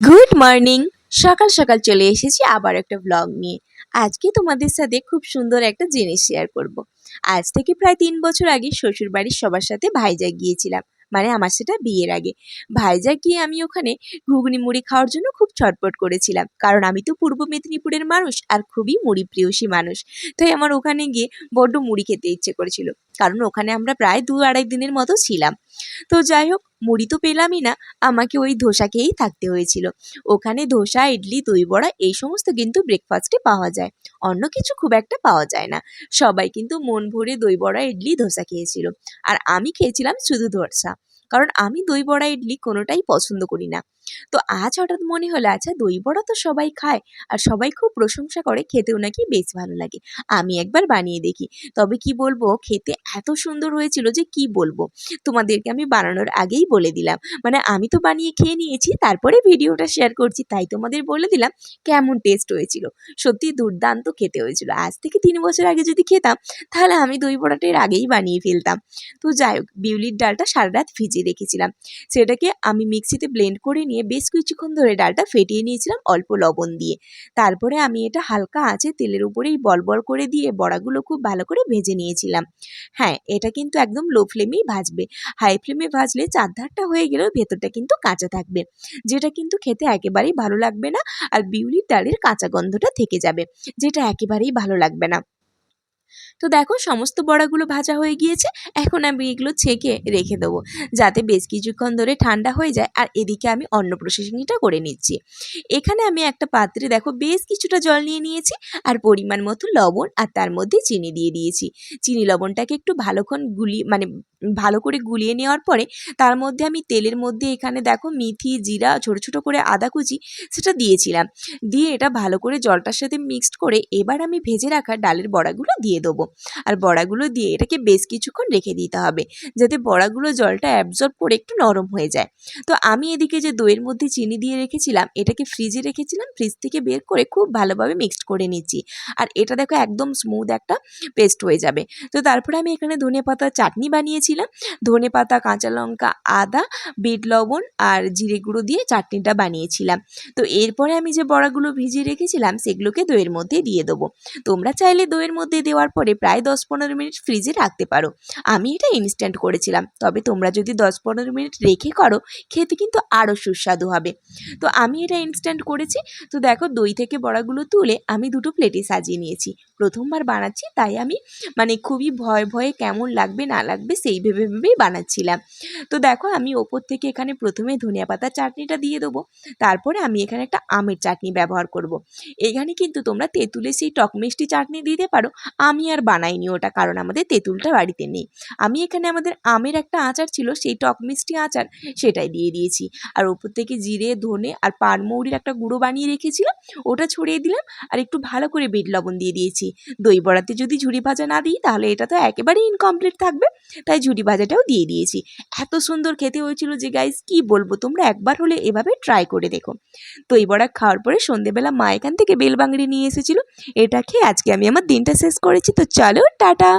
Good morning. সকাল সকাল চলে এসেছি আবার একটা ব্লগ নিয়ে। আজকে তোমাদের সাথে খুব সুন্দর একটা জিনিস শেয়ার করব। আজ থেকে প্রায় 3 বছর আগে শ্বশুর বাড়ির সবার সাথে ভাইজাগ গিয়েছিলাম, মানে আমার সেটা বিয়ের আগে। ভাইজাগ গিয়ে আমি ওখানে ঘুগনি মুড়ি খাওয়ার জন্য খুব ছটপট করেছিলাম, কারণ আমি তো পূর্ব মেদিনীপুরের মানুষ আর খুবই মুড়ি প্রিয়সী মানুষ। তাই আমার ওখানে গিয়ে বড্ড মুড়ি খেতে ইচ্ছে করেছিল, কারণ ওখানে আমরা প্রায় 2-2.5 দিনের মতো ছিলাম। তো যাই হোক, মুড়ি তো পেলামই না, আমাকে ওই ধোসা খেয়েই থাকতে হয়েছিল। ওখানে ধোসা, ইডলি, দই বড়া এই সমস্ত কিন্তু ব্রেকফাস্টে পাওয়া যায়, অন্য কিছু খুব একটা পাওয়া যায় না। সবাই কিন্তু মন ভরে দই বড়া, ইডলি, ধোসা খেয়েছিল, আর আমি খেয়েছিলাম শুধু ধোসা, কারণ আমি দই বড়া, ইডলি কোনোটাই পছন্দ করি না। তো আজ হঠাৎ মনে হলো, আচ্ছা দই বড়া তো সবাই খায় আর সবাই খুব প্রশংসা করে, খেতেও নাকি বেশ ভালো লাগে, আমি একবার বানিয়ে দেখি। তবে কি বলবো, খেতে এত সুন্দর হয়েছিল যে কি বলবো, তোমাদেরকে আমি বানানোর আগেই বলে দিলাম। মানে আমি তো বানিয়ে খেয়ে নিয়েছি, তারপরে ভিডিওটা শেয়ার করছি, তাই তোমাদের বলে দিলাম কেমন টেস্ট হয়েছিল। সত্যি দুর্দান্ত খেতে হয়েছিল। আজ থেকে 3 বছর আগে যদি খেতাম, তাহলে আমি দই বড়াটা এর আগেই বানিয়ে ফেলতাম। তো যাই হোক, বিউলির ডালটা সারা রাত ভিজিয়ে রেখেছিলাম, সেটাকে আমি মিক্সিতে ব্লেন্ড করে নিয়ে বেশ কিছুক্ষণ ধরে ডালটা ফেটিয়ে নিয়েছিলাম অল্প লবণ দিয়ে। তারপরে আমি এটা হালকা আঁচে তেলের উপরেই বল বল করে দিয়ে বড়াগুলো খুব ভালো করে ভেজে নিয়েছিলাম। হ্যাঁ, এটা কিন্তু একদম লো ফ্লেমেই ভাজবে। হাই ফ্লেমে ভাজলে চারধারটা হয়ে গেলেও ভেতরটা কিন্তু কাঁচা থাকবে, যেটা কিন্তু খেতে একেবারেই ভালো লাগবে না। আর বিউলির ডালের কাঁচা গন্ধটা থেকে যাবে, যেটা একেবারেই ভালো লাগবে না। তো দেখো, সমস্ত বড়াগুলো ভাজা হয়ে গিয়েছে। এখন আমি এগুলো ছেঁকে রেখে দেবো, যাতে বেশ কিছুক্ষণ ধরে ঠান্ডা হয়ে যায়। আর এদিকে আমি অন্য প্রসেসিংটা করে নিচ্ছি। এখানে আমি একটা পাত্রে দেখো বেশ কিছুটা জল নিয়ে নিয়েছি, আর পরিমাণ মতো লবণ, আর তার মধ্যে চিনি দিয়ে দিয়েছি। চিনি লবণটাকে একটু ভালোক্ষণ ভালো করে গুলিয়ে নেওয়ার পরে তার মধ্যে আমি তেলের মধ্যে এখানে দেখো মেথি, জিরা, ছোট ছোট করে আদা কুচি সেটা দিয়েছিলাম। দিয়ে এটা ভালো করে জলটার সাথে মিক্সড করে এবার আমি ভেজে রাখা ডালের বড়াগুলো দিয়ে দেবো। আর বড়াগুলো দিয়ে এটাকে বেশ কিছুক্ষণ রেখে দিতে হবে, যাতে বড়াগুলো জলটা অ্যাবজর্ব করে একটু নরম হয়ে যায়। তো আমি এদিকে যে দইয়ের মধ্যে চিনি দিয়ে রেখেছিলাম, এটাকে ফ্রিজে রেখেছিলাম, ফ্রিজ থেকে বের করে খুব ভালোভাবে মিক্সড করে নিচ্ছি। আর এটা দেখো একদম স্মুথ একটা পেস্ট হয়ে যাবে। তো তারপরে আমি এখানে ধনেপাতার চাটনি বানিয়েছিলাম। ধনেপাতা, কাঁচা লঙ্কা, আদা, বিট লবণ আর জিরে গুঁড়ো দিয়ে চাটনিটা বানিয়েছিলাম। তো এরপরে আমি যে বড়াগুলো ভিজিয়ে রেখেছিলাম সেগুলোকে দইয়ের মধ্যে দিয়ে দেবো। তোমরা চাইলে দইয়ের মধ্যে দেওয়ার পরে প্রায় 10-15 মিনিট ফ্রিজে রাখতে পারো। আমি এটা ইনস্ট্যান্ট করেছিলাম, তবে তোমরা যদি 10-15 মিনিট রেখে করো, খেতে কিন্তু আরও সুস্বাদু হবে। তো আমি এটা ইনস্ট্যান্ট করেছি। তো দেখো, দই থেকে বড়াগুলো তুলে আমি দুটো প্লেটে সাজিয়ে নিয়েছি। প্রথমবার বানাচ্ছি, তাই আমি মানে খুবই ভয়ে ভয়ে কেমন লাগবে না লাগবে সেই ভেবে ভেবেই বানাচ্ছিলাম। তো দেখো, আমি ওপর থেকে এখানে প্রথমে ধনিয়া পাতার চাটনিটা দিয়ে দেবো। তারপরে আমি এখানে একটা আমের চাটনি ব্যবহার করব। এখানে কিন্তু তোমরা তেঁতুলের সেই টক মিষ্টি চাটনি দিতে পারো। আমি আর বানাইনি ওটা, কারণ আমাদের তেঁতুলটা বাড়িতে নেই। আমি এখানে আমাদের আমের একটা আচার ছিল, সেই টক মিষ্টি আচার, সেটাই দিয়ে দিয়েছি। আর ওপর থেকে জিরে, ধনে আর পানমৌরির একটা গুঁড়ো বানিয়ে রেখেছিলাম, ওটা ছড়িয়ে দিলাম। আর একটু ভালো করে বিট লবণ দিয়ে দিয়েছি। দই বড়াতে যদি ঝুরি ভাজা না দিই, তাহলে এটা তো একেবারেই ইনকমপ্লিট থাকবে, তাই ঝুরি ভাজাটাও দিয়ে দিয়েছি। এত সুন্দর খেতে হয়েছিল যে গাইস কি বলবো, তোমরা একবার হলে এভাবে ট্রাই করে দেখো। দই বড়া খাওয়ার পরে সন্ধেবেলা মা এখান থেকে বেলবাংড়ি নিয়ে এসেছিল, এটা খেয়ে আজকে আমি আমার দিনটা শেষ করেছি। তো চলো, টাটা।